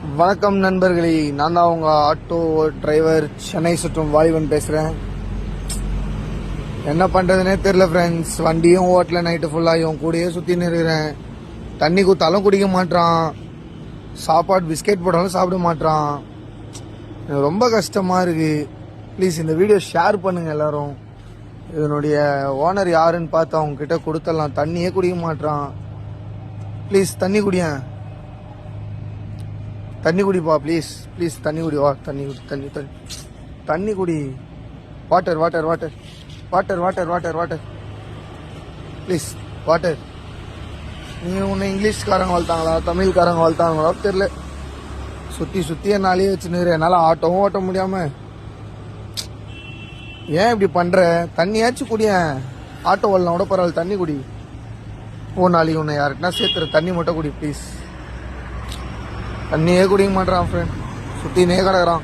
வணக்கம் நண்பர்களே, நான் தான் உங்க ஆட்டோ டிரைவர் சென்னை சுற்றும் வாலிபன் பேசுறேன். என்ன பண்றதுனே தெரியல ஃப்ரெண்ட்ஸ். வண்டியும் ஓட்டல, நைட்டு ஃபுல்லா இவன் கூடயே சுத்தின்னு இருக்கிறேன். தண்ணி குத்தாலும் குடிக்க மாட்டான், சாப்பாடு பிஸ்கெட் போட்டாலும் சாப்பிட மாட்டான். ரொம்ப கஷ்டமா இருக்கு. ப்ளீஸ் இந்த வீடியோ ஷேர் பண்ணுங்க எல்லாரும். இதனுடைய ஓனர் யாருன்னு பார்த்து அவங்க கிட்ட கொடுத்துடலாம். தண்ணியே குடிக்க மாட்டான். ப்ளீஸ் தண்ணி குடியேன், தண்ணி குடிப்பா, ப்ளீஸ் ப்ளீஸ் தண்ணி குடி. வா தண்ணி குடி, தண்ணி தண்ணி தண்ணி குடி. Water water water water water water water please water. நீ உன்னை இங்கிலீஷ்காரங்க வளர்த்தாங்களா தமிழ்காரங்க வளர்த்தாங்களா தெரியல. சுற்றி சுற்றி என்னாலே வச்சுன்னு என்னால் ஆட்டோவும் ஓட்ட முடியாம. ஏன் இப்படி பண்ற? தண்ணியாச்சும் குடியேன். ஆட்டோ வரலாம் கூட பரவாயில்ல, தண்ணி குடி. நாளைக்கு உன்னை யாருக்குன்னா சேர்த்துற, தண்ணி மட்டும் குடி ப்ளீஸ். தண்ணியே குடிக்க மாட்டான் ஃப்ரெண்ட், சுத்தினே கிடக்குறான்.